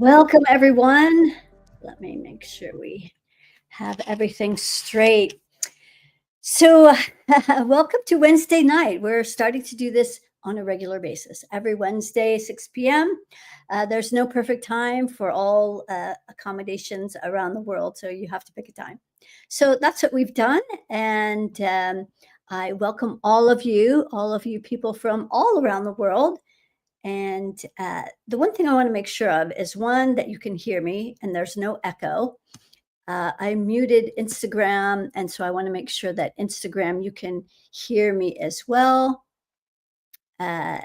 Welcome, everyone. Let me make sure we have everything straight. So, welcome to Wednesday night. We're starting to do this on a regular basis every Wednesday, 6 p.m. There's no perfect time for all accommodations around the world, so you have to pick a time. So, that's what we've done. And I welcome all of you people from all around the world. And the one thing I want to make sure of is one, that you can hear me and there's no echo. I muted Instagram, and so I want to make sure that Instagram you can hear me as well. Uh,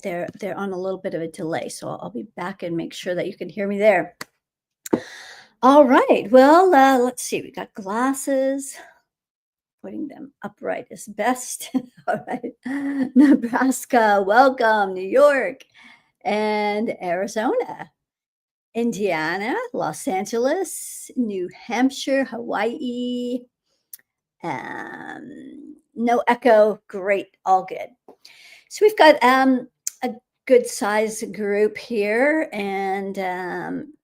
they're on a little bit of a delay, so I'll be back and make sure that you can hear me there. All right. Well, let's see. We got glasses. Putting them upright is best. All right. Nebraska, welcome. New York and Arizona. Indiana, Los Angeles, New Hampshire, Hawaii. No echo. Great. All good. So we've got a good size group here. And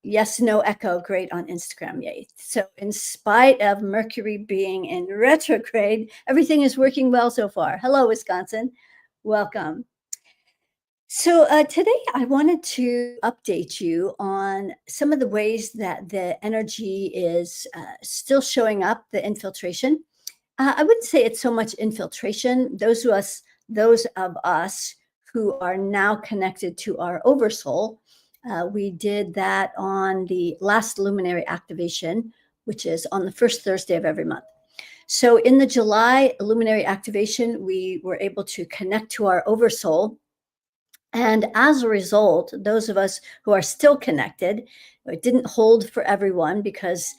yes, no echo. Great on Instagram. Yay. So in spite of Mercury being in retrograde, everything is working well so far. Hello, Wisconsin. Welcome. So today I wanted to update you on some of the ways that the energy is still showing up, the infiltration. I wouldn't say it's so much infiltration. Those of us who are now connected to our oversoul, we did that on the last luminary activation, which is on the first Thursday of every month. So in the July luminary activation, we were able to connect to our oversoul. And as a result, those of us who are still connected, it didn't hold for everyone because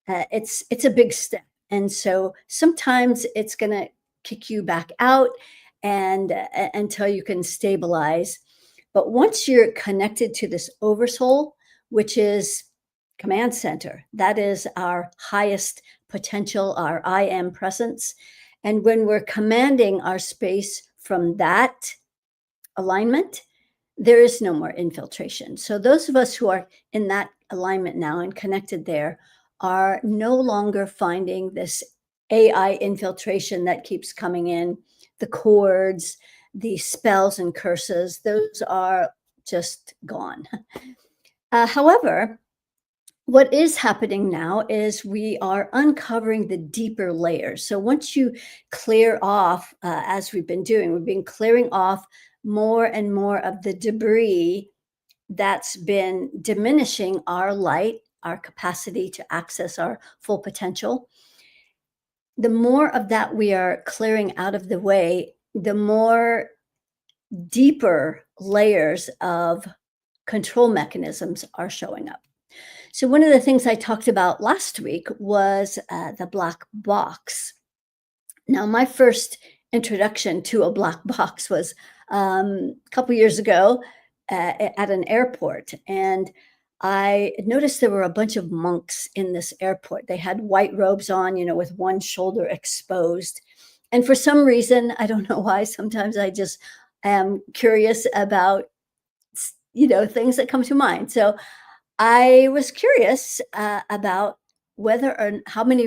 it's a big step. And so sometimes it's going to kick you back out and until you can stabilize. But once you're connected to this oversoul, which is command center, that is our highest potential, our I am presence. And when we're commanding our space from that alignment, there is no more infiltration. So those of us who are in that alignment now and connected there are no longer finding this AI infiltration that keeps coming in, the cords, the spells and curses. Those are just gone. However, what is happening now is we are uncovering the deeper layers. So once you clear off, as we've been clearing off more and more of the debris that's been diminishing our light, our capacity to access our full potential. The more of that we are clearing out of the way, the more deeper layers of control mechanisms are showing up. So one of the things I talked about last week was the black box. Now, my first introduction to a black box was a couple years ago at an airport. And I noticed there were a bunch of monks in this airport. They had white robes on, with one shoulder exposed. And for some reason, I don't know why, sometimes I just am curious about, things that come to mind. So I was curious about whether or how many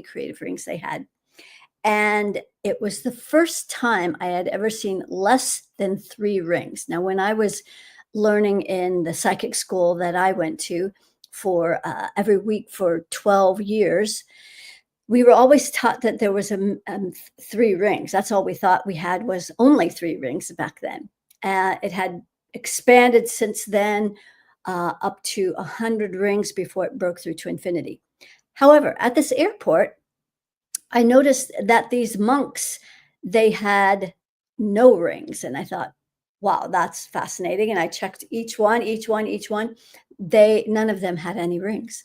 creative rings they had. And it was the first time I had ever seen less than 3 rings. Now, when I was learning in the psychic school that I went to for every week for 12 years, we were always taught that there was 3 rings. That's all we thought we had, was only 3 rings back then. It had expanded since then up to 100 rings before it broke through to infinity. However, at this airport, I noticed that these monks, they had no rings. And I thought, wow, that's fascinating. And I checked each one. None of them had any rings.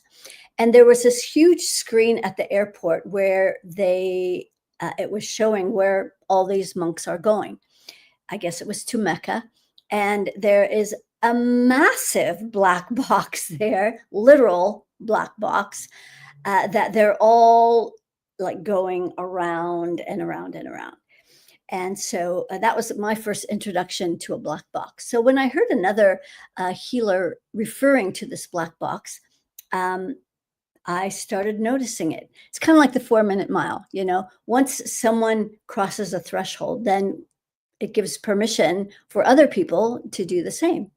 And there was this huge screen at the airport where it was showing where all these monks are going. I guess it was to Mecca. And there is a massive black box there, literal black box, that they're all like going around and around and around. And so that was my first introduction to a black box. So when I heard another healer referring to this black box, um, I started noticing it. It's kind of like the 4 minute mile, you know, once someone crosses a threshold, then it gives permission for other people to do the same.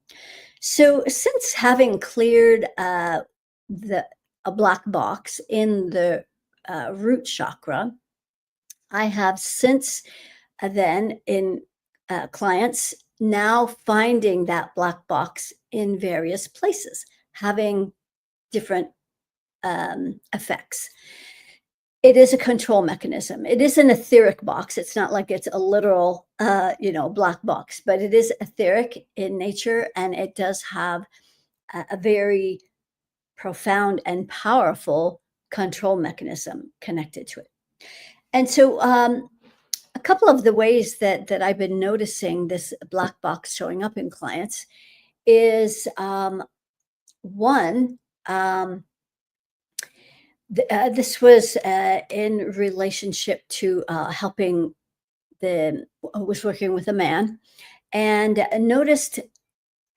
So since having cleared the a black box in the root chakra, I have since then in clients now finding that black box in various places, having different effects. It is a control mechanism. It is an etheric box. It's not like it's a literal, black box, but it is etheric in nature, and it does have a very profound and powerful control mechanism connected to it. And so, a couple of the ways that I've been noticing this black box showing up in clients is one. This was in relationship to helping the I was working with a man and noticed.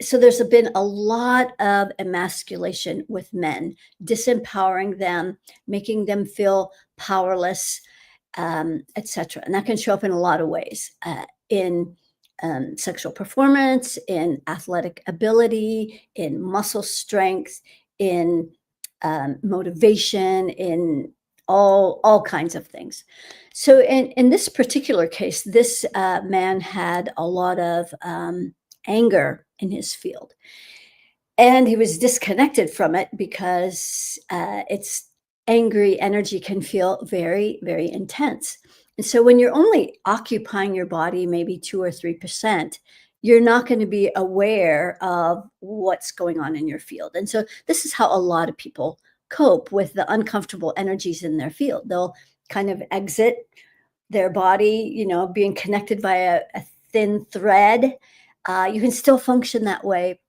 So there's been a lot of emasculation with men, disempowering them, making them feel powerless, etc. And that can show up in a lot of ways, in sexual performance, in athletic ability, in muscle strength, in motivation, in all kinds of things. So in this particular case, this man had a lot of anger in his field, and he was disconnected from it because it's angry energy can feel very, very intense. And so when you're only occupying your body maybe 2 or 3%, you're not going to be aware of what's going on in your field. And so this is how a lot of people cope with the uncomfortable energies in their field. They'll kind of exit their body, being connected by a thin thread. You can still function that way,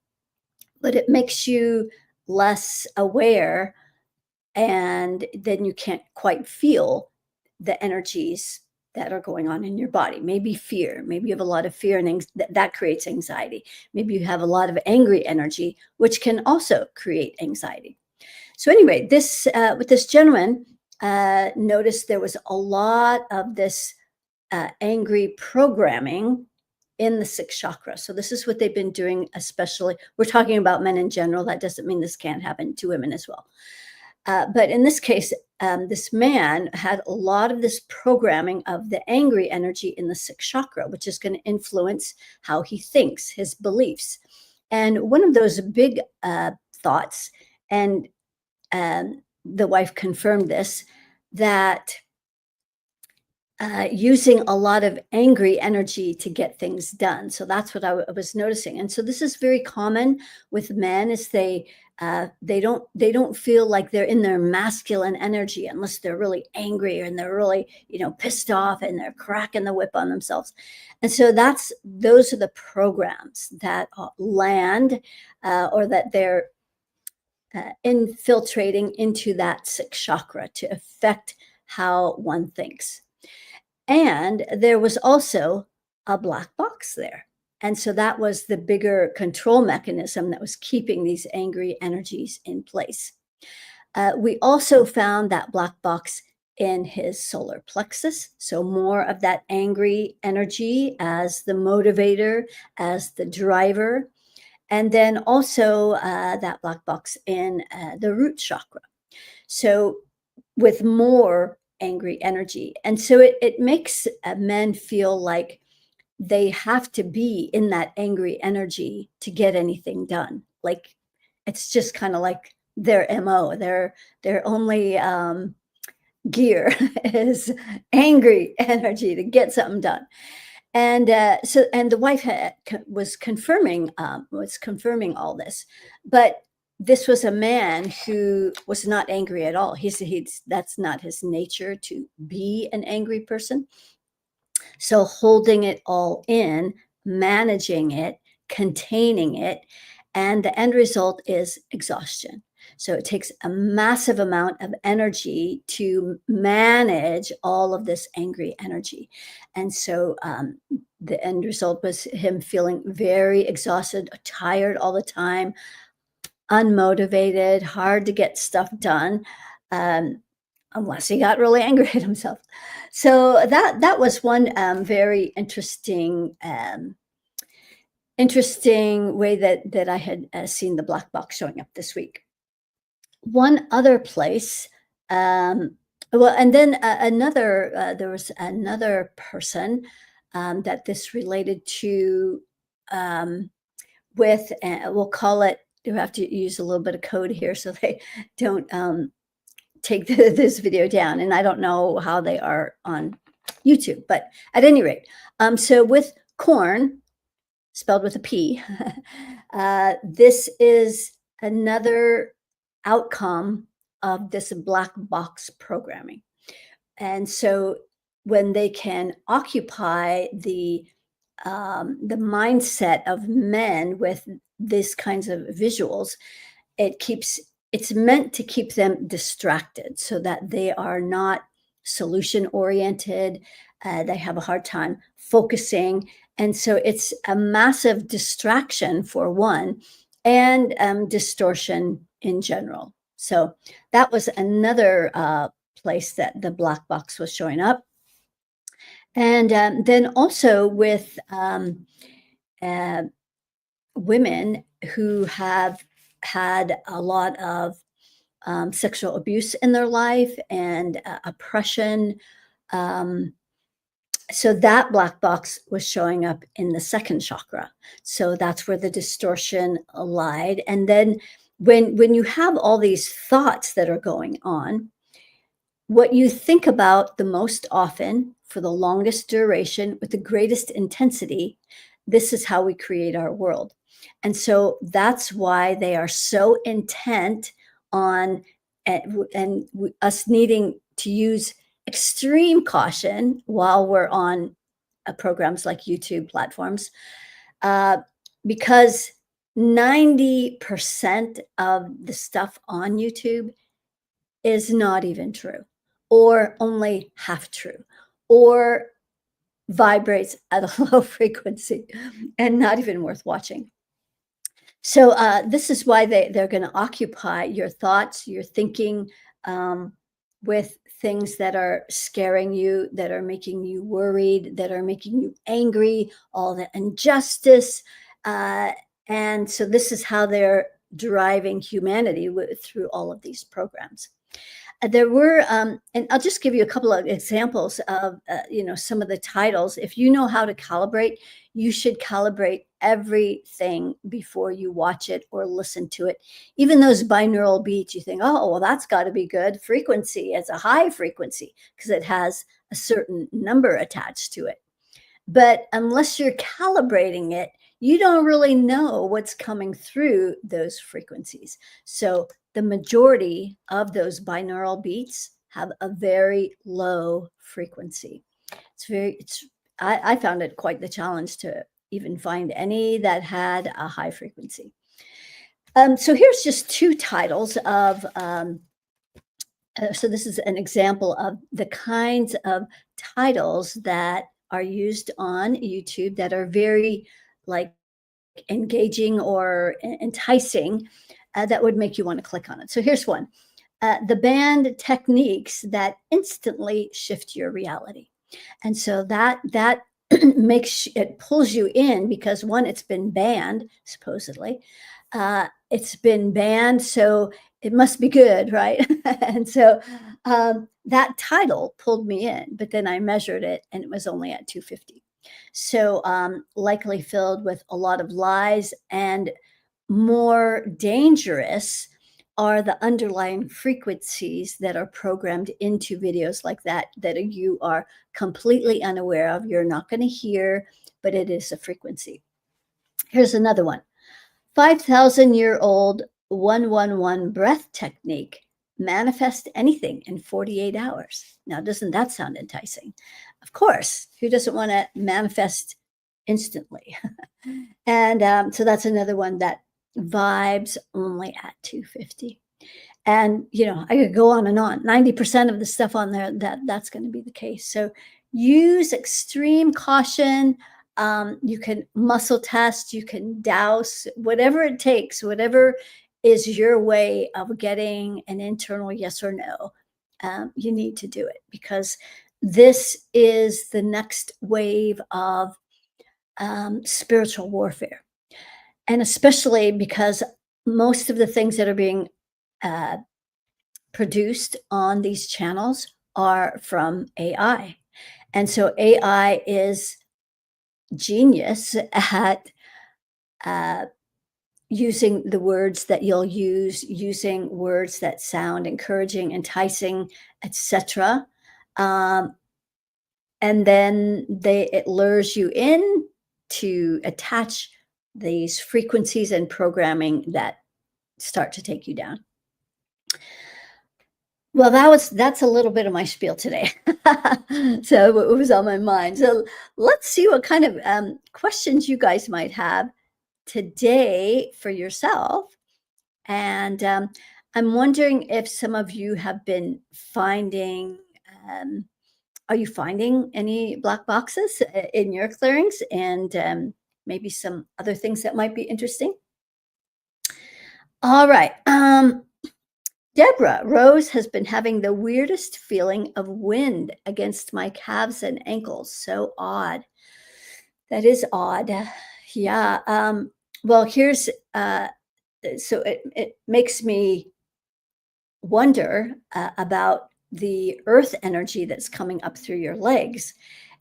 but it makes you less aware, and then you can't quite feel the energies that are going on in your body. Maybe fear, maybe you have a lot of fear, and that creates anxiety. Maybe you have a lot of angry energy, which can also create anxiety. So anyway, this with this gentleman, noticed there was a lot of this angry programming in the sixth chakra. So this is what they've been doing, especially. We're talking about men in general. That doesn't mean this can't happen to women as well. But in this case, this man had a lot of this programming of the angry energy in the sixth chakra, which is going to influence how he thinks, his beliefs. And one of those big thoughts, and the wife confirmed this, that using a lot of angry energy to get things done. So that's what I was noticing. And so this is very common with men, is they don't feel like they're in their masculine energy unless they're really angry and they're really pissed off and they're cracking the whip on themselves. And so those are the programs that land or that they're infiltrating into that sixth chakra to affect how one thinks. And there was also a black box there. And so that was the bigger control mechanism that was keeping these angry energies in place. We also found that black box in his solar plexus. So more of that angry energy as the motivator, as the driver. And then also that black box in the root chakra. So with more angry energy. And so it makes men feel like they have to be in that angry energy to get anything done. Like it's just kind of like their MO, their only gear is angry energy to get something done. And and the wife was confirming all this, but this was a man who was not angry at all. He's that's not his nature to be an angry person. So holding it all in, managing it, containing it, and the end result is exhaustion. So it takes a massive amount of energy to manage all of this angry energy. And so the end result was him feeling very exhausted, tired all the time, unmotivated, hard to get stuff done, um, unless he got really angry at himself. So that was one very interesting way that I had seen the black box showing up this week. One other place, um, well, and then another, there was another person that this related to um, with, we'll call it, you have to use a little bit of code here so they don't take this video down. And I don't know how they are on YouTube, but at any rate, so with corn, spelled with a P, this is another outcome of this black box programming. And so when they can occupy the mindset of men with these kinds of visuals, it's meant to keep them distracted so that they are not solution oriented. They have a hard time focusing. And so it's a massive distraction for one, and distortion in general. So that was another place that the black box was showing up. And then also with uh, women who have had a lot of sexual abuse in their life and oppression. Um, so that black box was showing up in the second chakra. So that's where the distortion lied. And then when you have all these thoughts that are going on, what you think about the most often, for the longest duration, with the greatest intensity, this is how we create our world. And so that's why they are so intent on us needing to use extreme caution while we're on programs like YouTube platforms, uh, because 90% of the stuff on YouTube is not even true, or only half true, or vibrates at a low frequency and not even worth watching. So this is why they're going to occupy your thoughts, your thinking, with things that are scaring you, that are making you worried, that are making you angry, all the injustice. Uh, and so this is how they're driving humanity through all of these programs. There were, and I'll just give you a couple of examples of, some of the titles. If you know how to calibrate, you should calibrate everything before you watch it or listen to it. Even those binaural beats, you think, oh, well, that's got to be good frequency. It's a high frequency because it has a certain number attached to it. But unless you're calibrating it, you don't really know what's coming through those frequencies. So the majority of those binaural beats have a very low frequency. I found it quite the challenge to even find any that had a high frequency. So here's just two titles of, so this is an example of the kinds of titles that are used on YouTube that are very like engaging or enticing, that would make you want to click on it. So here's one. The banned techniques that instantly shift your reality. And so that makes it pulls you in because one, it's been banned, supposedly. It's been banned, so it must be good, right? And so that title pulled me in, but then I measured it and it was only at 250. So likely filled with a lot of lies, and more dangerous are the underlying frequencies that are programmed into videos like that you are completely unaware of. You're not going to hear, but it is a frequency. Here's another one. 5,000-year-old 111 breath technique. Manifest anything in 48 hours. Now, doesn't that sound enticing? Of course, who doesn't want to manifest instantly? And so that's another one that vibes only at 250. And, I could go on and on. 90% of the stuff on there, that's going to be the case. So use extreme caution. You can muscle test, you can douse, whatever it takes, whatever is your way of getting an internal yes or no. You need to do it because this is the next wave of spiritual warfare. And especially because most of the things that are being uh, produced on these channels are from AI. And so AI is genius at uh, using the words that you'll use, using words that sound encouraging, enticing, etc. Um, and then it lures you in to attach these frequencies and programming that start to take you down. Well, that's a little bit of my spiel today. So it was on my mind. So let's see what kind of questions you guys might have today for yourself. And I'm wondering if some of you have been finding, um, are you finding any black boxes in your clearings and maybe some other things that might be interesting? All right. Deborah, Rose has been having the weirdest feeling of wind against my calves and ankles. So odd. That is odd. Yeah. Well, here's so it makes me wonder about the earth energy that's coming up through your legs.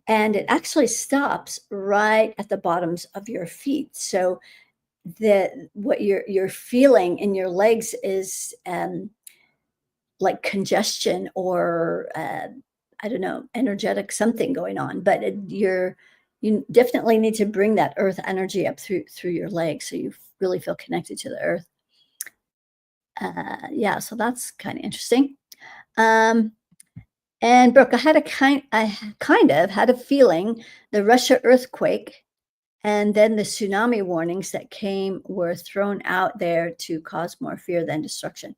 And it actually stops right at the bottoms of your feet. So what you're feeling in your legs is like congestion or I don't know, energetic something going on. But you definitely need to bring that earth energy up through your legs so you really feel connected to the earth. Yeah, so that's kind of interesting. Um, and Brooke, I kind of had a feeling the Russia earthquake and then the tsunami warnings that came were thrown out there to cause more fear than destruction.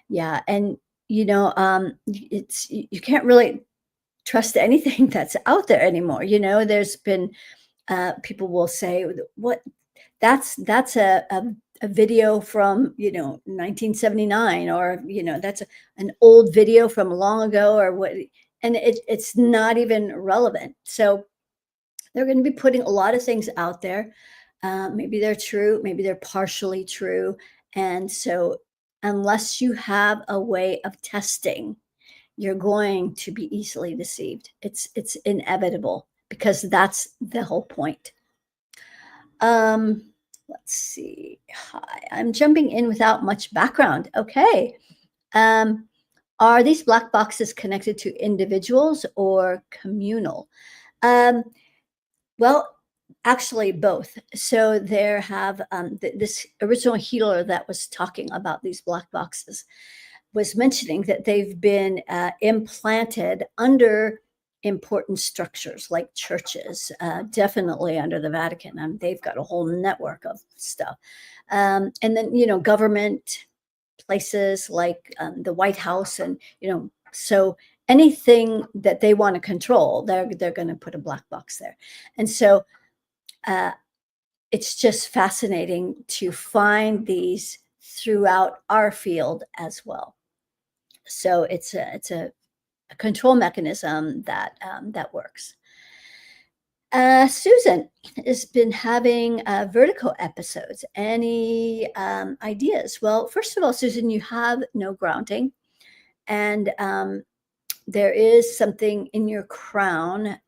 Yeah, and you can't really trust anything that's out there anymore. There's been people will say, "What? That's a video from 1979, or that's an old video from long ago, or what?" And it's not even relevant. So they're going to be putting a lot of things out there. Maybe they're true, maybe they're partially true. And so, unless you have a way of testing, you're going to be easily deceived. It's inevitable because that's the whole point. Um, let's see. Hi, I'm jumping in without much background. Okay. Um, are these black boxes connected to individuals or communal? Um, Well, actually, both. So there have this original healer that was talking about these black boxes was mentioning that they've been implanted under important structures like churches, definitely under the Vatican, and they've got a whole network of stuff. And then government places like the White House, and so anything that they want to control, they're going to put a black box there. And so uh, it's just fascinating to find these throughout our field as well. So it's a control mechanism that works. Susan has been having vertigo episodes. Any ideas? Well, first of all, Susan, you have no grounding, and there is something in your crown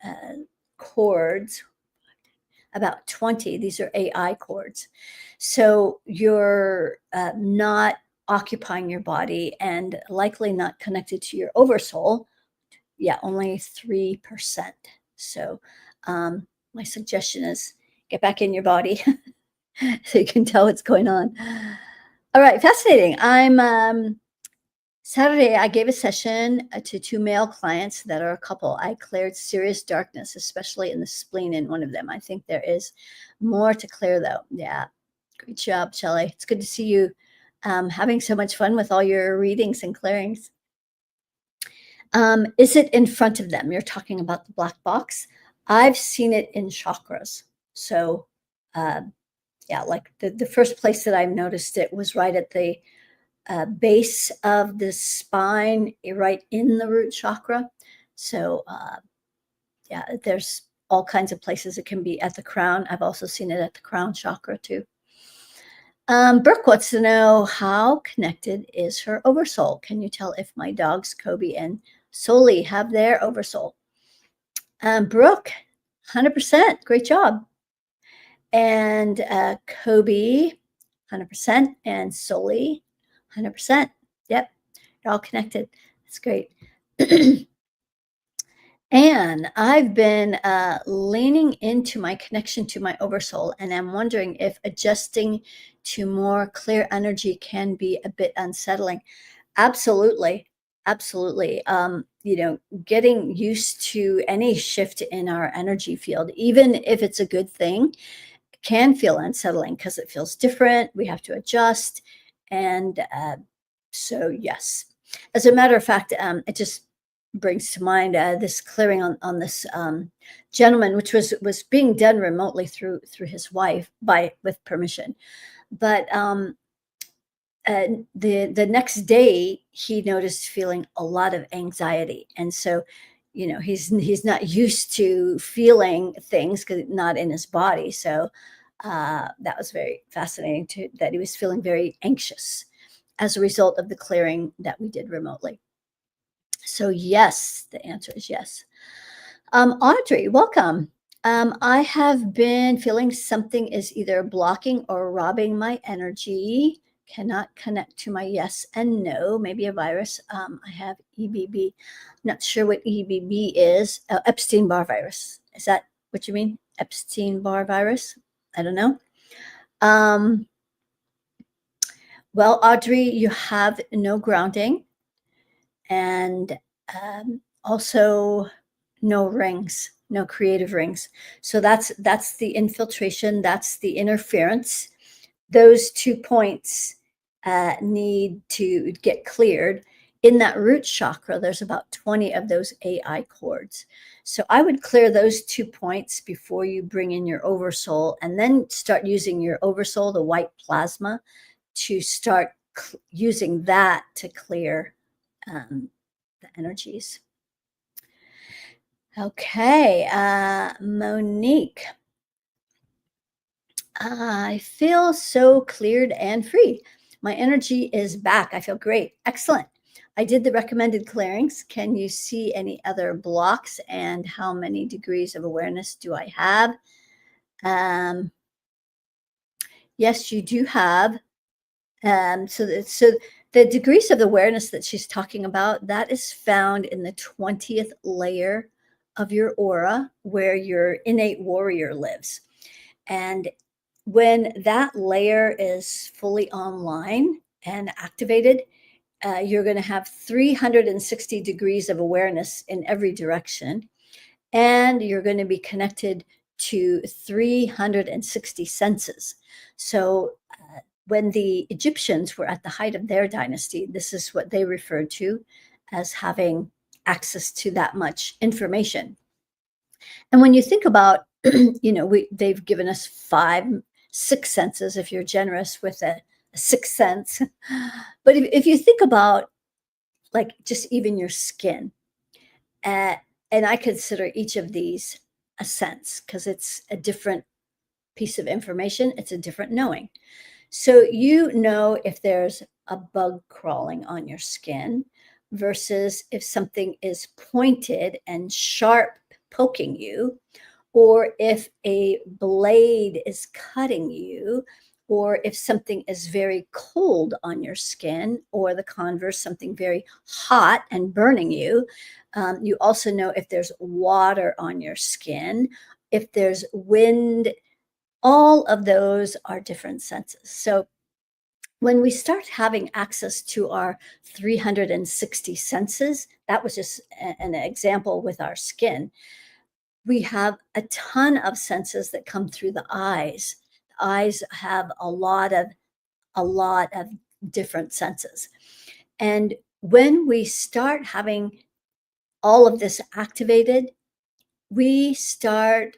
cords, about 20. These are AI cords. So you're not occupying your body and likely not connected to your oversoul. Yeah, only 3%. So my suggestion is get back in your body so you can tell what's going on. All right, fascinating. Saturday, I gave a session to 2 male clients that are a couple. I cleared serious darkness, especially in the spleen in one of them. I think there is more to clear, though. Yeah, great job, Shelley. It's good to see you Having so much fun with all your readings and clearings. Is it in front of them? You're talking about the black box. I've seen it in chakras. So, uh, yeah, like the first place that I noticed it was right at the base of the spine, right in the root chakra. So, yeah, there's all kinds of places it can be at the crown. I've also seen it at the crown chakra too. Brooke wants to know how connected is her oversoul? Can you tell if my dogs Kobe and Soli have their oversoul? Brooke, 100%. Great job. And Kobe, 100%. And Soli, 100%. Yep, you're all connected. That's great. And I've been leaning into my connection to my oversoul, and I'm wondering if adjusting to more clear energy can be a bit unsettling. Absolutely. Absolutely. Getting used to any shift in our energy field, even if it's a good thing, can feel unsettling because it feels different. We have to adjust. And so, yes. As a matter of fact, it just brings to mind this clearing on this gentleman, which was being done remotely through his wife by with permission. But the next day he noticed feeling a lot of anxiety, and so he's not used to feeling things because not in his body. So that was very fascinating too, that he was feeling very anxious as a result of the clearing that we did remotely. So yes, the answer is yes. Audrey, welcome. I have been feeling something is either blocking or robbing my energy. Cannot connect to my yes and no. Maybe a virus. I have EBB. Not sure what EBB is. Epstein-Barr virus. Is that what you mean? Epstein-Barr virus? I don't know. Well, Audrey, you have no grounding, and also no rings, no creative rings. So that's the infiltration, that's the interference. Those 2 points need to get cleared. In that root chakra, there's about 20 of those AI cords. So I would clear those 2 points before you bring in your oversoul, and then start using your oversoul, the white plasma, to start using that to clear the energies. Okay, Monique. I feel so cleared and free. My energy is back. I feel great. Excellent. I did the recommended clearings. Can you see any other blocks, and how many degrees of awareness do I have? Yes, you do have. So the degrees of awareness that she's talking about, that is found in the 20th layer of your aura, where your innate warrior lives. And when that layer is fully online and activated, you're going to have 360 degrees of awareness in every direction, and you're going to be connected to 360 senses. So when the Egyptians were at the height of their dynasty, this is what they referred to as having access to that much information. And when you think about, they've given us 6 senses if you're generous with a sixth sense. But if you think about, like, just even your skin, uh, and I consider each of these a sense because it's a different piece of information, it's a different knowing. So you know if there's a bug crawling on your skin versus if something is pointed and sharp poking you, or if a blade is cutting you, or if something is very cold on your skin, or the converse, something very hot and burning you. You also know if there's water on your skin, if there's wind. All of those are different senses. So when we start having access to our 360 senses, that was just an example with our skin. We have a ton of senses that come through the eyes. The eyes have a lot of different senses. And when we start having all of this activated, we start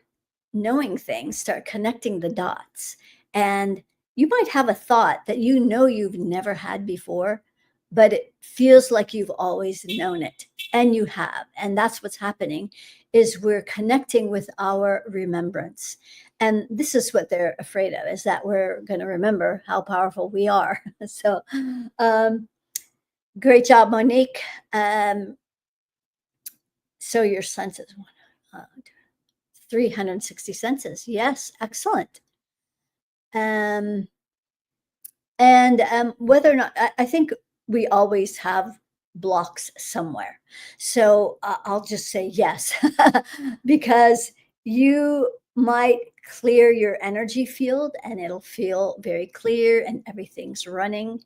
knowing things, start connecting the dots. And you might have a thought that you know you've never had before, but it feels like you've always known it, and you have. And that's what's happening is we're connecting with our remembrance. And this is what they're afraid of, is that we're going to remember how powerful we are. So um, great job, Monique. So your senses, uh, 360 senses. Yes, excellent. Um, and whether or not, I think we always have blocks somewhere. So I'll just say yes, because you might clear your energy field and it'll feel very clear and everything's running.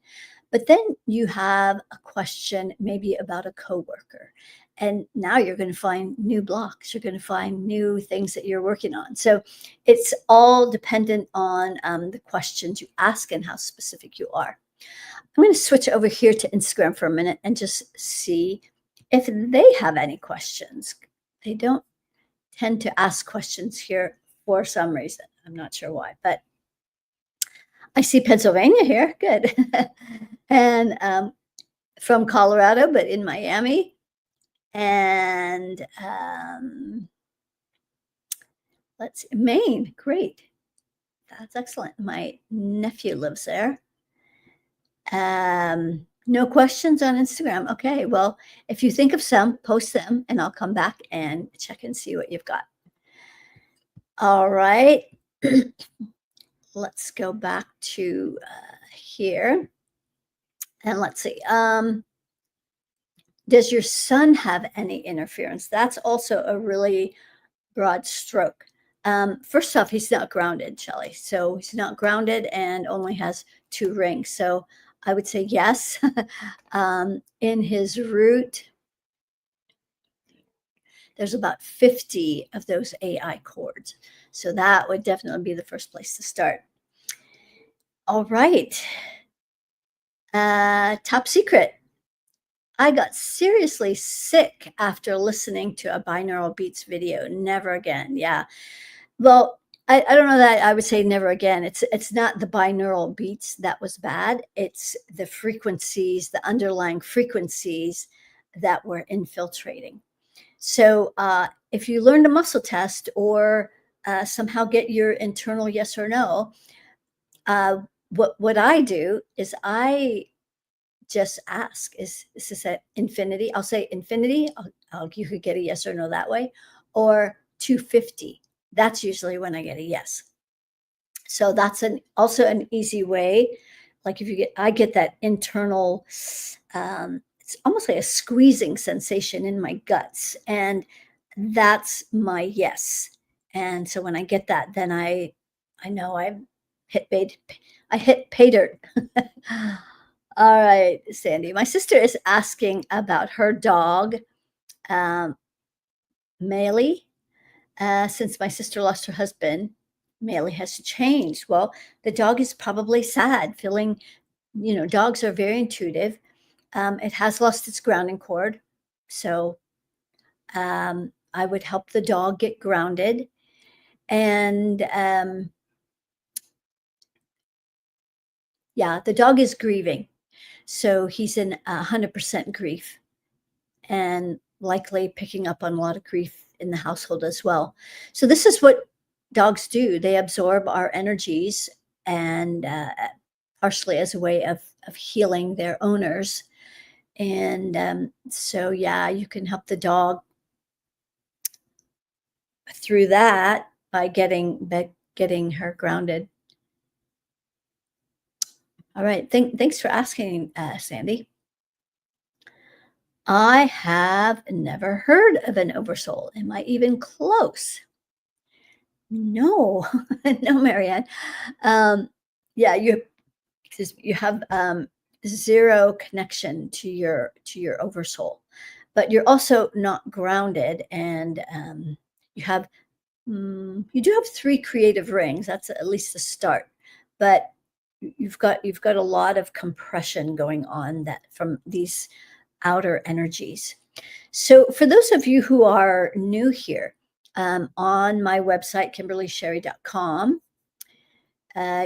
But then you have a question maybe about a coworker. And now you're going to find new blocks. You're going to find new things that you're working on. So it's all dependent on the questions you ask and how specific you are. I'm going to switch over here to Instagram for a minute and just see if they have any questions. They don't tend to ask questions here for some reason. I'm not sure why, but I see Pennsylvania here. Good. And from Colorado, but in Miami. And let's see, Maine. Great. That's excellent. My nephew lives there. No questions on Instagram. Okay. Well, if you think of some, post them and I'll come back and check and see what you've got. All right. Let's go back to here. And let's see. Does your son have any interference? That's also a really broad stroke. First off, he's not grounded, Shelley. So he's not grounded and only has 2 rings. So I would say yes. In his root, there's about 50 of those AI chords. So that would definitely be the first place to start. All right. Top secret. I got seriously sick after listening to a binaural beats video. Never again. Yeah. Well, I don't know that I would say never again. It's not the binaural beats that was bad. It's the frequencies, the underlying frequencies that were infiltrating. So if you learn to muscle test or somehow get your internal yes or no, what I do is I just ask, is this at infinity? I'll say infinity. You could get a yes or no that way, or 250. That's usually when I get a yes. So that's also an easy way. Like if you I get that internal, it's almost like a squeezing sensation in my guts, and that's my yes. And so when I get that, then I know I hit pay dirt. All right, Sandy. My sister is asking about her dog, um, Maylee. Since my sister lost her husband, Maylee has changed. Well, the dog is probably sad, feeling, dogs are very intuitive. It has lost its grounding cord. So I would help the dog get grounded. And yeah, the dog is grieving. So he's in 100% grief and likely picking up on a lot of grief in the household as well. So this is what dogs do. They absorb our energies and partially as a way of healing their owners. And so, yeah, you can help the dog through that by getting her grounded. All right. Thanks for asking, Sandy. I have never heard of an oversoul. Am I even close? No, no, Marianne. Yeah, you have 0 connection to your oversoul, but you're also not grounded, and you do have 3 creative rings. That's at least the start, but you've got a lot of compression going on that from these outer energies. So for those of you who are new here, on my website, kimberlysherry.com,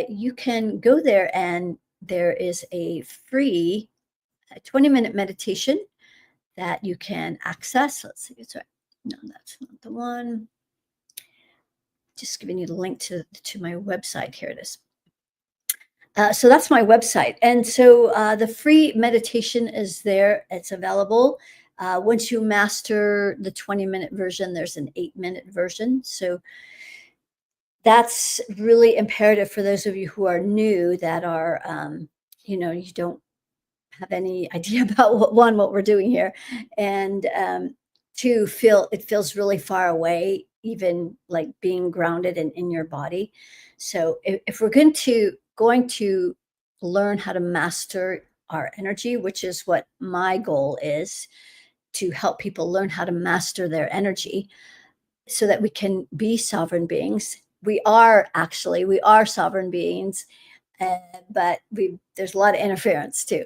you can go there and there is a free 20-minute meditation that you can access. Let's see, it's right. No, that's not the one. Just giving you the link to my website. Here it is. So that's my website. And so the free meditation is there. It's available. Once you master the 20-minute version, there's an 8-minute version. So that's really imperative for those of you who are new that are, you don't have any idea about what we're doing here. And two, it feels really far away, even like being grounded and in your body. So if we're going to learn how to master our energy, which is what my goal is, to help people learn how to master their energy so that we can be sovereign beings. We are sovereign beings, but there's a lot of interference too.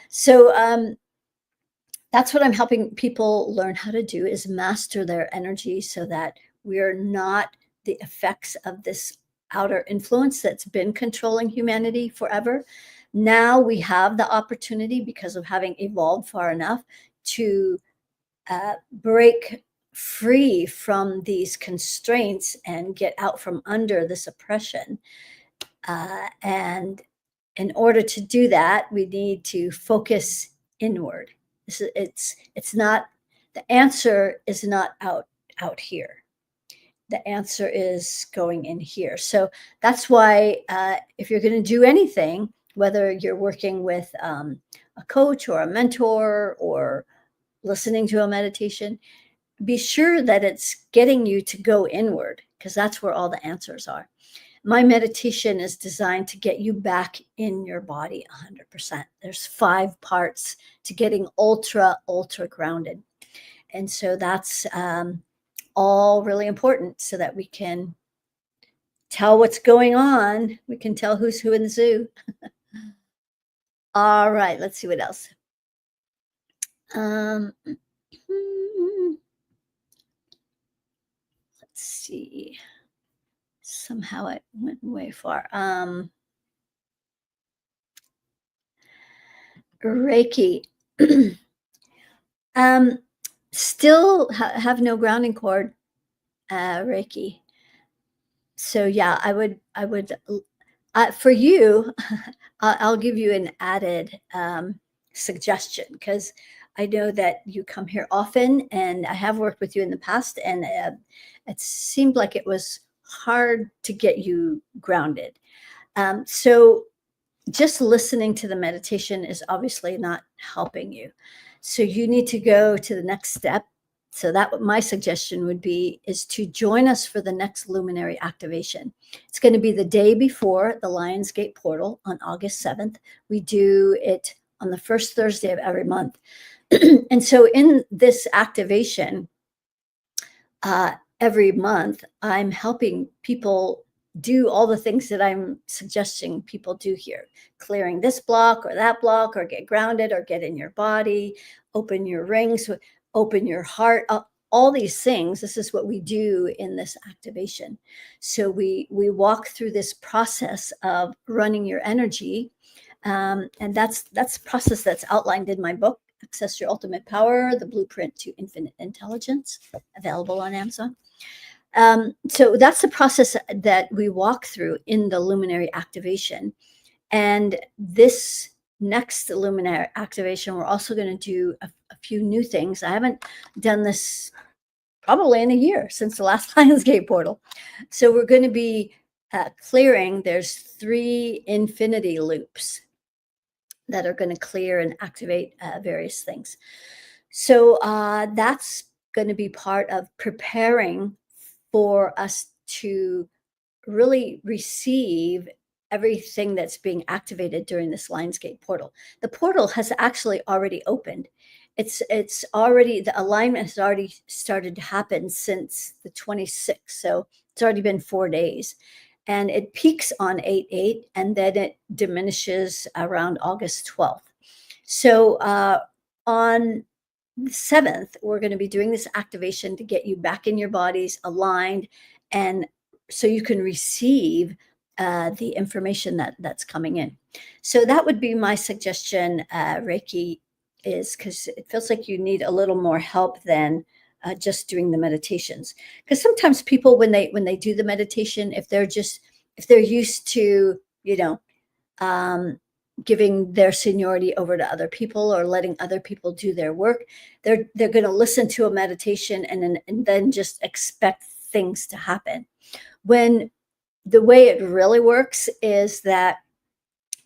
So that's what I'm helping people learn how to do, is master their energy so that we're not the effects of this outer influence that's been controlling humanity forever. Now we have the opportunity, because of having evolved far enough, to break free from these constraints and get out from under this oppression. And in order to do that, we need to focus inward. It's not, the answer is not out here. The answer is going in here. So that's why if you're going to do anything, whether you're working with a coach or a mentor or listening to a meditation, be sure that it's getting you to go inward, because that's where all the answers are. My meditation is designed to get you back in your body 100%. There's 5 parts to getting ultra grounded. And so that's all really important, so that we can tell what's going on. We can tell who's who in the zoo. All right, let's see what else. Let's see. Somehow it went way far. Reiki. Still have no grounding cord, Reiki. So yeah, I would for you, I'll give you an added suggestion, because I know that you come here often, and I have worked with you in the past, and it seemed like it was hard to get you grounded. So just listening to the meditation is obviously not helping you. So you need to go to the next step. So that my suggestion would be is to join us for the next luminary activation. It's going to be the day before the Lionsgate portal on August 7th. We do it on the first Thursday of every month. And so in this activation, every month, I'm helping people do all the things that I'm suggesting people do here: clearing this block or that block, or get grounded, or get in your body, open your rings, open your heart, all these things. This is what we do in this activation. So we walk through this process of running your energy. And that's the process that's outlined in my book, Access Your Ultimate Power, The Blueprint to Infinite Intelligence, available on Amazon. So that's the process that we walk through in the luminary activation. And this next luminary activation, we're also going to do a few new things. I haven't done this probably in a year, since the last Lionsgate portal. So we're going to be clearing. There's 3 infinity loops that are going to clear and activate various things. So that's going to be part of preparing for us to really receive everything that's being activated during this Lionsgate portal. The portal has actually already opened. It's already, the alignment has already started to happen since the 26th. So it's already been 4 days. and it peaks on 8/8, and then it diminishes around August 12th. So on the 7th, we're going to be doing this activation to get you back in your bodies, aligned, and so you can receive the information that's coming in. So that would be my suggestion, Reiki, is because it feels like you need a little more help than just doing the meditations. Because sometimes people, when they do the meditation, if they're used to, um, giving their seniority over to other people or letting other people do their work, they're going to listen to a meditation and then just expect things to happen. When the way it really works is that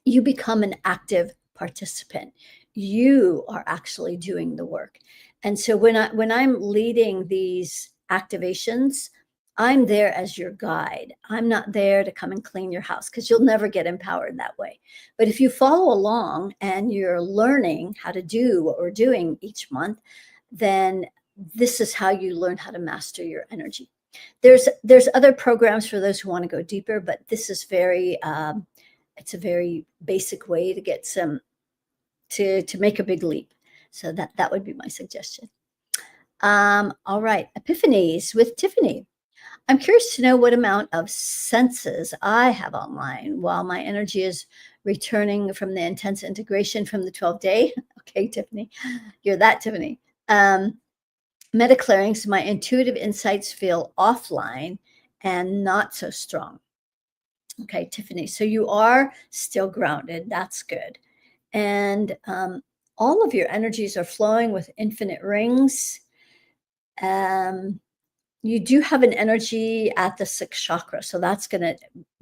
you become an active participant. You are actually doing the work. And so when I'm leading these activations, I'm there as your guide. I'm not there to come and clean your house because you'll never get empowered that way. But if you follow along and you're learning how to do what we're doing each month, then this is how you learn how to master your energy. There's other programs for those who want to go deeper, but this is it's a very basic way to get some to make a big leap. So that would be my suggestion. All right, epiphanies with Tiffany. I'm curious to know what amount of senses I have online while my energy is returning from the intense integration from the 12-day. Okay, Tiffany, you're that Tiffany. Meta clearings, my intuitive insights feel offline and not so strong. Okay, Tiffany. So you are still grounded. That's good. And all of your energies are flowing with infinite rings. You do have an energy at the sixth chakra. So that's going to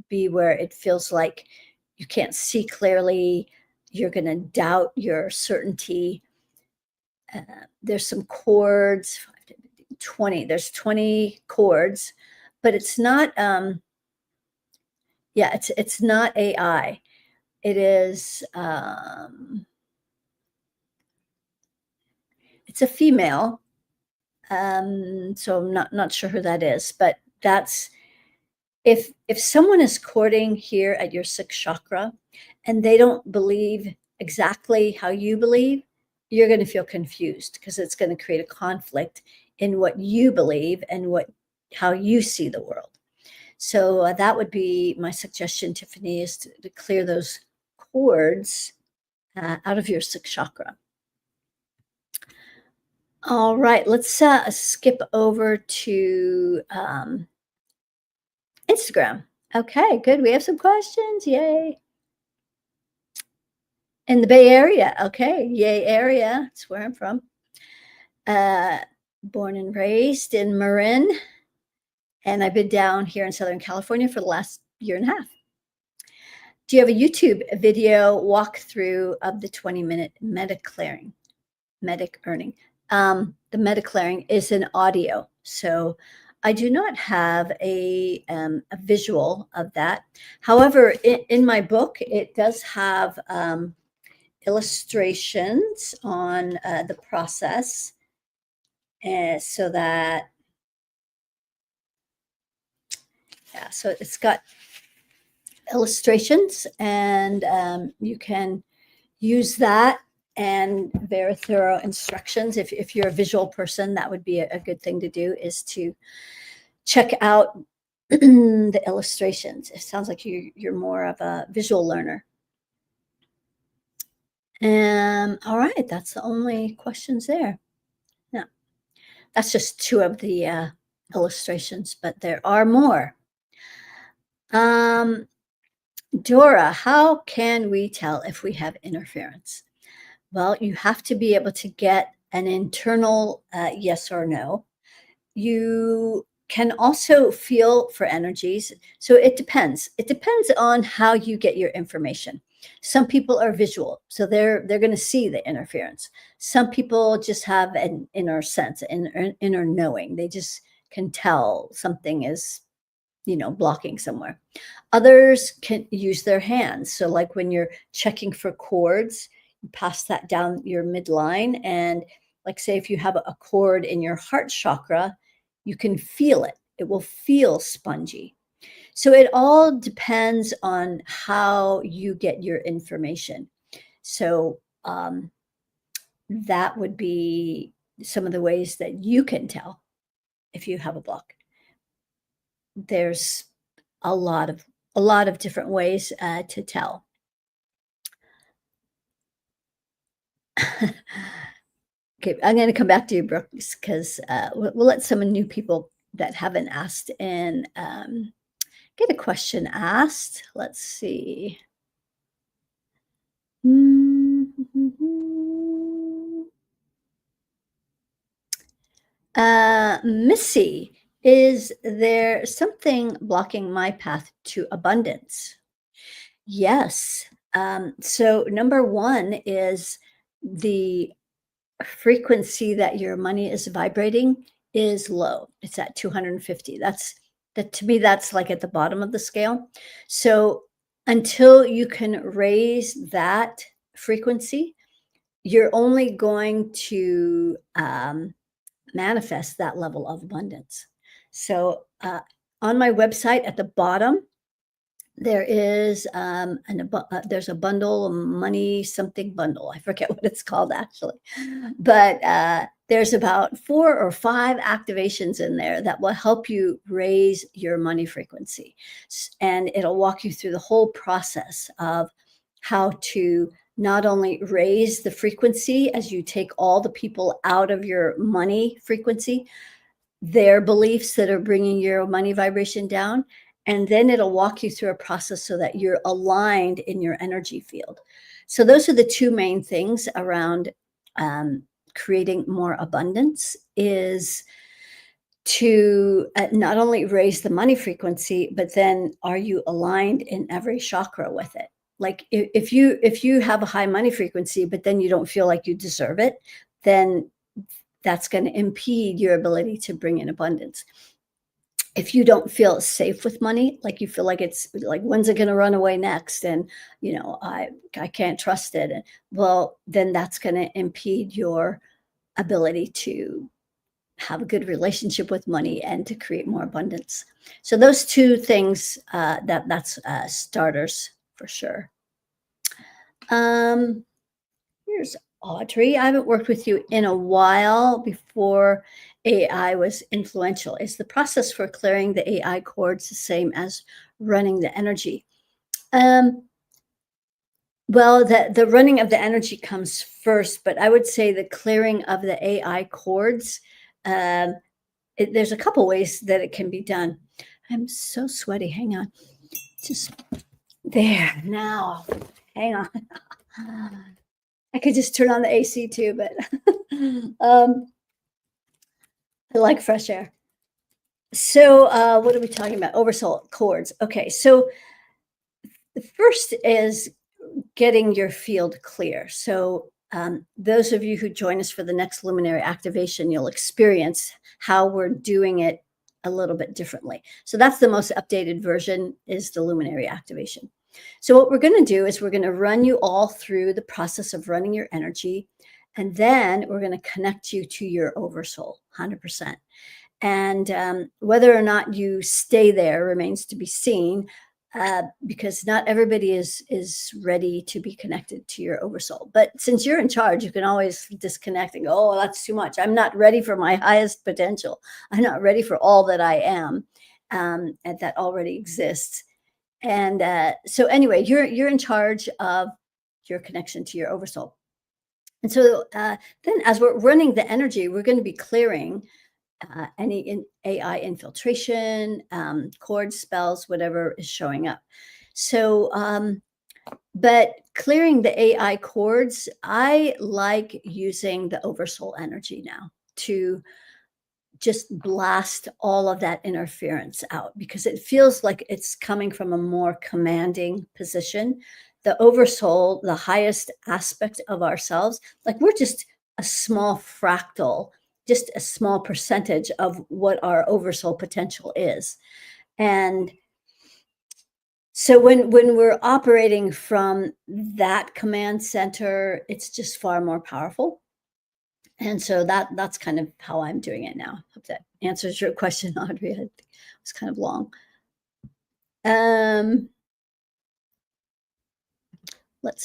be where it feels like you can't see clearly. You're going to doubt your certainty. There's some chords, 20. There's 20 chords, but it's not, it's not AI. It is, it's a female. So I'm not sure who that is, but that's, if someone is courting here at your sixth chakra and they don't believe exactly how you believe, you're going to feel confused because it's going to create a conflict in what you believe and how you see the world. So that would be my suggestion, Tiffany, is to clear those cords out of your sixth chakra. All right, let's skip over to Instagram. Okay, good. We have some questions. Yay. In the Bay Area. Okay, yay area. That's where I'm from. Born and raised in Marin. And I've been down here in Southern California for the last year and a half. Do you have a YouTube video walkthrough of the 20-minute meta clearing? Medic earning. The meta clearing is an audio. So I do not have a visual of that. However, in my book, it does have illustrations on the process. So that, so it's got illustrations, and you can use that and very thorough instructions. If you're a visual person, that would be a good thing to do, is to check out the illustrations. It sounds like you're more of a visual learner. All right, that's the only questions there. No, that's just two of the illustrations, but there are more. Dora, how can we tell if we have interference? Well, you have to be able to get an internal yes or no. You can also feel for energies. So it depends. It depends on how you get your information. Some people are visual, so they're going to see the interference. Some people just have an inner sense, an inner knowing. They just can tell something is, blocking somewhere. Others can use their hands. So like when you're checking for chords, you pass that down your midline, and like say if you have a cord in your heart chakra, you can feel it. It will feel spongy. So it all depends on how you get your information. So that would be some of the ways that you can tell if you have a block. There's a lot of a lot of different ways to tell. Okay, I'm going to come back to you, Brooks, because we'll let some new people that haven't asked and get a question asked. Let's see. Missy, is there something blocking my path to abundance? Yes. So, number one is the frequency that your money is vibrating is low. It's at 250. That to me, that's like at the bottom of the scale. So until you can raise that frequency, you're only going to manifest that level of abundance. So on my website at the bottom, there is there's a bundle, a money something bundle. I forget what it's called actually, but there's about 4 or 5 activations in there that will help you raise your money frequency, and it'll walk you through the whole process of how to not only raise the frequency as you take all the people out of your money frequency, their beliefs that are bringing your money vibration down. And then it'll walk you through a process so that you're aligned in your energy field. So, those are the 2 main things around creating more abundance is to not only raise the money frequency, but then are you aligned in every chakra with it? Like if you have a high money frequency, but then you don't feel like you deserve it, then that's going to impede your ability to bring in abundance. If you don't feel safe with money, like you feel like it's like, when's it going to run away next? And, I can't trust it. Well, then that's going to impede your ability to have a good relationship with money and to create more abundance. So those 2 things, that's starters for sure. Here's Audrey. I haven't worked with you in a while before AI was influential. Is the process for clearing the AI cords the same as running the energy? Well, the running of the energy comes first, but I would say the clearing of the AI cords, um, there's a couple ways that it can be done. I'm so sweaty. Hang on. Just there now. Hang on. I could just turn on the AC too, but I like fresh air. So, what are we talking about? Oversoul cords. Okay, so the first is getting your field clear. So, those of you who join us for the next luminary activation, you'll experience how we're doing it a little bit differently. So that's the most updated version is the luminary activation. So what we're going to do is we're going to run you all through the process of running your energy, and then we're going to connect you to your oversoul 100%. And whether or not you stay there remains to be seen, because not everybody is ready to be connected to your oversoul. But since you're in charge, you can always disconnect and go, oh, that's too much. I'm not ready for my highest potential. I'm not ready for all that I am, and that already exists. And so anyway, you're in charge of your connection to your oversoul. And so then as we're running the energy, we're going to be clearing any AI infiltration, cord spells, whatever is showing up. So, but clearing the AI cords, I like using the oversoul energy now to just blast all of that interference out because it feels like it's coming from a more commanding position. The oversoul, the highest aspect of ourselves, like we're just a small fractal, just a small percentage of what our oversoul potential is. And so when we're operating from that command center, it's just far more powerful. And so that's kind of how I'm doing it now. Hope that answers your question, Audrey. It was kind of long. Um,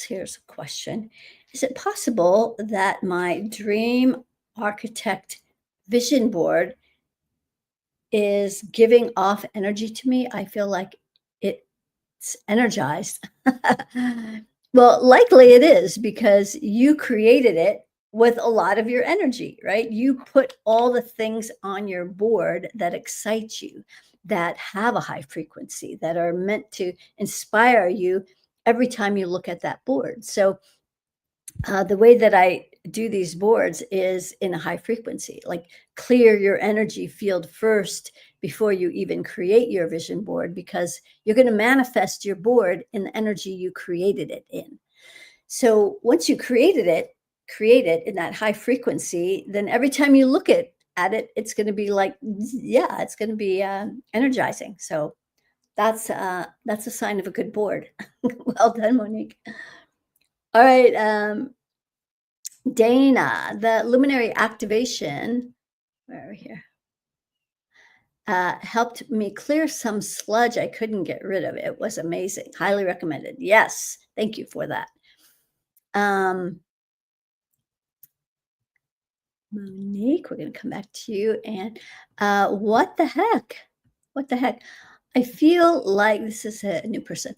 here's a question. Is it possible that my dream architect vision board is giving off energy to me? I feel like it's energized. Well, likely it is because you created it with a lot of your energy, right? You put all the things on your board that excite you, that have a high frequency, that are meant to inspire you every time you look at that board. So, the way that I do these boards is in a high frequency, like clear your energy field first before you even create your vision board, because you're going to manifest your board in the energy you created it in. So once you create it in that high frequency, then every time you look at it, it's going to be like, yeah, it's going to be energizing. So that's a sign of a good board. Well done, Monique. All right. Dana, the luminary activation, where are we here? Helped me clear some sludge I couldn't get rid of. It was amazing. Highly recommended. Yes, thank you for that. Um, Monique, we're going to come back to you. And what the heck? What the heck? I feel like this is a new person.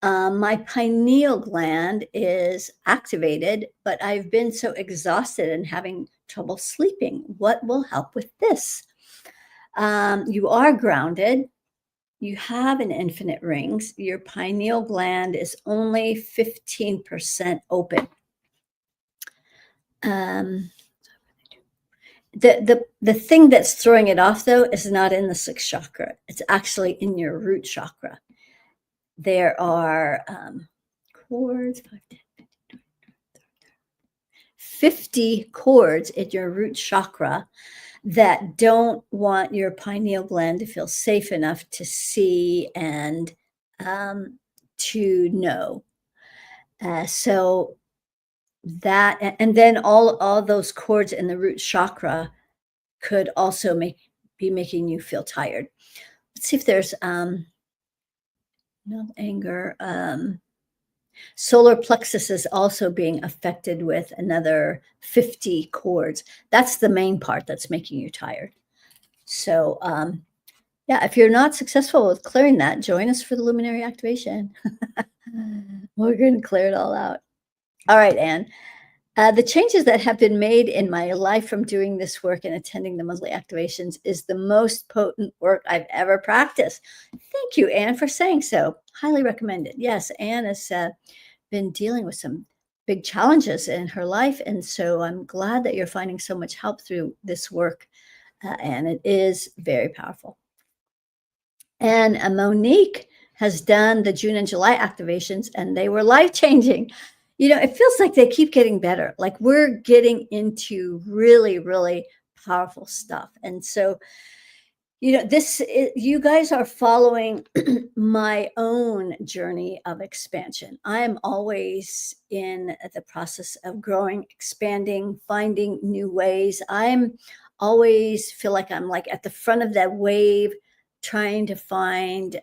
My pineal gland is activated, but I've been so exhausted and having trouble sleeping. What will help with this? You are grounded. You have an infinite rings. Your pineal gland is only 15% open. The thing that's throwing it off, though, is not in the sixth chakra. It's actually in your root chakra. There are chords, 50 chords in your root chakra that don't want your pineal gland to feel safe enough to see and to know. So that, and then all those chords in the root chakra could also be making you feel tired. Let's see if there's no anger. Solar plexus is also being affected with another 50 chords. That's the main part that's making you tired. So, yeah, if you're not successful with clearing that, join us for the luminary activation. We're going to clear it all out. All right, Anne. The changes that have been made in my life from doing this work and attending the monthly activations is the most potent work I've ever practiced. Thank you, Anne, for saying so. Highly recommend it. Yes, Anne has been dealing with some big challenges in her life, and so I'm glad that you're finding so much help through this work, and it is very powerful. And Monique has done the June and July activations, and they were life-changing. You know, it feels like they keep getting better. Like we're getting into really, really powerful stuff. And so, you know, you guys are following my own journey of expansion. I'm always in the process of growing, expanding, finding new ways. I'm always feel like I'm like at the front of that wave, trying to find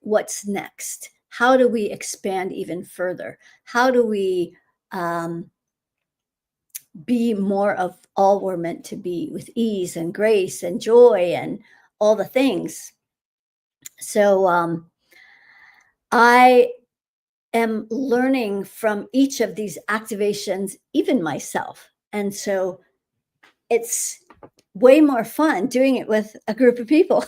what's next. How do we expand even further? How do we be more of all we're meant to be, with ease and grace and joy and all the things? So I am learning from each of these activations, even myself. And so it's way more fun doing it with a group of people.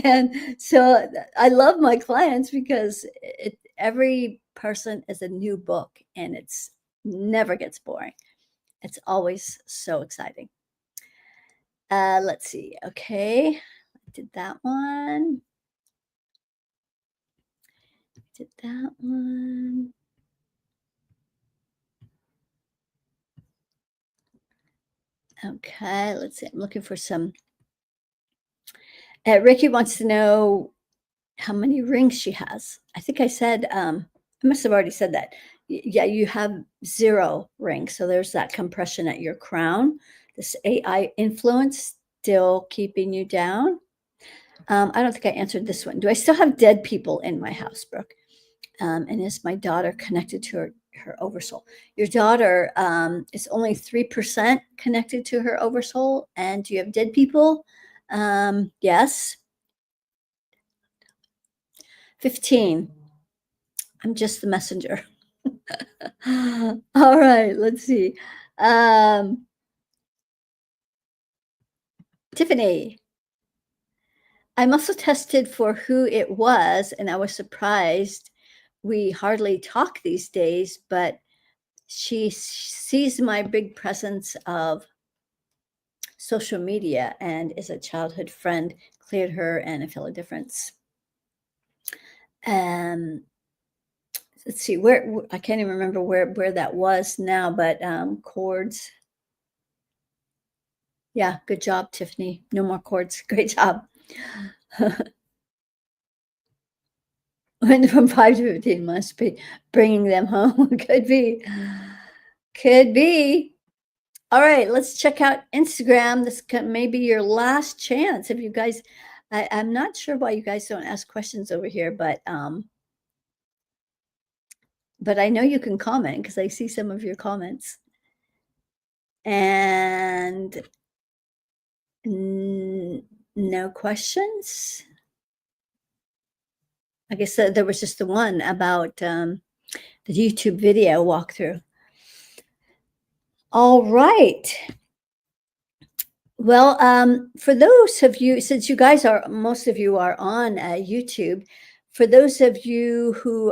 And so I love my clients because every person is a new book, and it's never gets boring. It's always so exciting. Let's see. Okay. I did that one. Did that one. Okay, let's see. I'm looking for some. Ricky wants to know how many rings she has. I think I said, I must have already said that. Yeah, you have 0 rings. So there's that compression at your crown. This AI influence still keeping you down. I don't think I answered this one. Do I still have dead people in my house, Brooke? And is my daughter connected to her oversoul? Your daughter is only 3% connected to her oversoul. And do you have dead people? Yes. 15. I'm just the messenger. All right, let's see. Tiffany, I muscle tested for who it was, and I was surprised. We hardly talk these days, but she sees my big presence of social media and is a childhood friend, cleared her, and I feel a difference. Um, let's see where I can't even remember where that was now, but chords. Yeah, good job, Tiffany. No more chords. Great job. Went from 5 to 15 must be bringing them home. Could be. Could be. All right, let's check out Instagram. This may be your last chance. If you guys, I'm not sure why you guys don't ask questions over here, but I know you can comment because I see some of your comments. And no questions. I guess there was just the one about the YouTube video walkthrough. All right. Well, for those of you, since you guys are, most of you are on YouTube, for those of you who,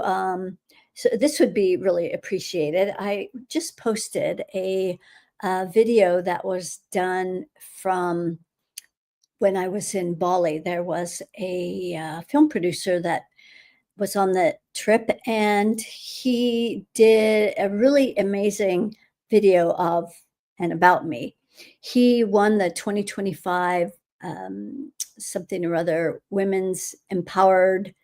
so this would be really appreciated. I just posted a video that was done from when I was in Bali. There was a film producer that was on the trip, and he did a really amazing video of and about me. He won the 2025 something or other Women's Empowered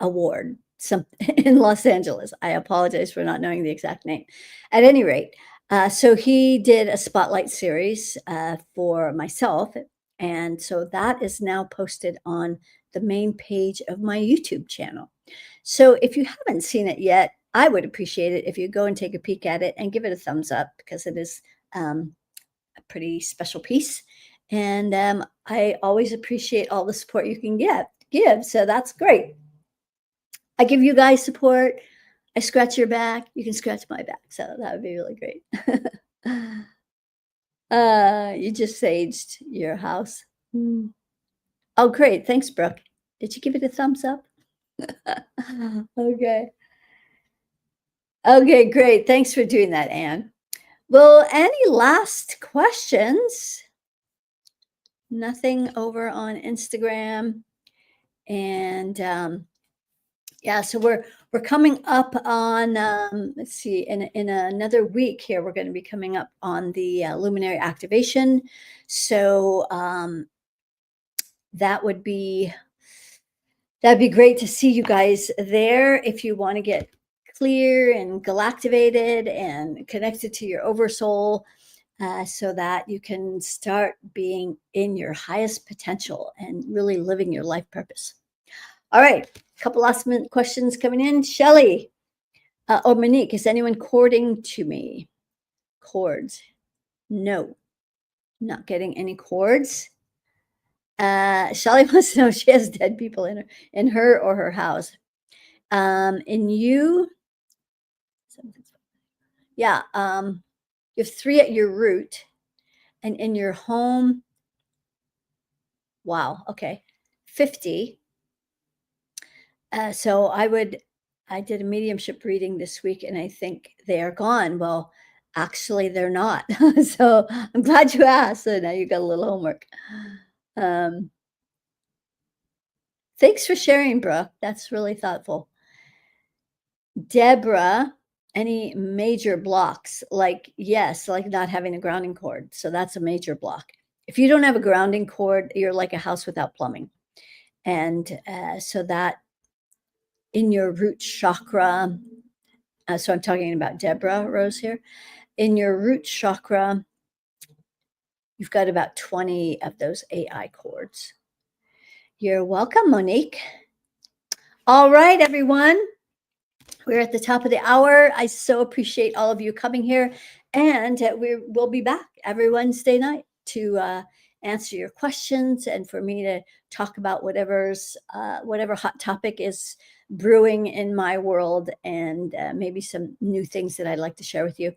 Award some in Los Angeles. I apologize for not knowing the exact name. At any rate, so he did a spotlight series for myself, and so that is now posted on the main page of my YouTube channel. So if you haven't seen it yet, I would appreciate it if you go and take a peek at it and give it a thumbs up because it is a pretty special piece. And I always appreciate all the support you can give. So that's great. I give you guys support. I scratch your back. You can scratch my back. So that would be really great. You just saged your house. Oh, great. Thanks, Brooke. Did you give it a thumbs up? Okay. Okay, great. Thanks for doing that, Anne. Well, any last questions? Nothing over on Instagram. And yeah, so we're coming up on let's see, in another week here, we're going to be coming up on the luminary activation. So that would be that'd be great to see you guys there if you want to get clear and galactivated and connected to your oversoul, so that you can start being in your highest potential and really living your life purpose. All right, a couple last minute questions coming in. Shelly or Monique, is anyone courting to me? Cords? No, not getting any cords. Shelly wants to know if she has dead people in her or her house. In you, yeah, you have 3 at your root, and in your home, wow, okay, 50. So I did a mediumship reading this week, and I think they are gone. Well, actually, they're not. So I'm glad you asked. So now you got a little homework. Thanks for sharing, Brooke. That's really thoughtful. Deborah, any major blocks? Like, yes, like not having a grounding cord. So that's a major block. If you don't have a grounding cord, you're like a house without plumbing. And so that in your root chakra, so I'm talking about Deborah Rose here, in your root chakra, you've got about 20 of those AI cords. You're welcome, Monique. All right, everyone. We're at the top of the hour. I so appreciate all of you coming here, and we'll be back every Wednesday night to answer your questions and for me to talk about whatever hot topic is brewing in my world, and maybe some new things that I'd like to share with you.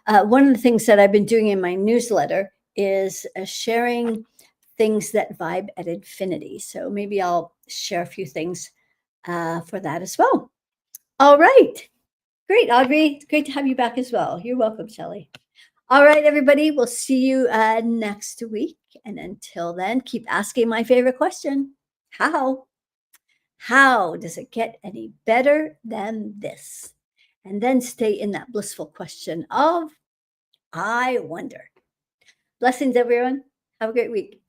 One of the things that I've been doing in my newsletter is sharing things that vibe at infinity. So maybe I'll share a few things for that as well. All right. Great, Audrey. It's great to have you back as well. You're welcome, Shelley. All right, everybody. We'll see you next week. And until then, keep asking my favorite question. How? How does it get any better than this? And then stay in that blissful question of, I wonder. Blessings, everyone. Have a great week.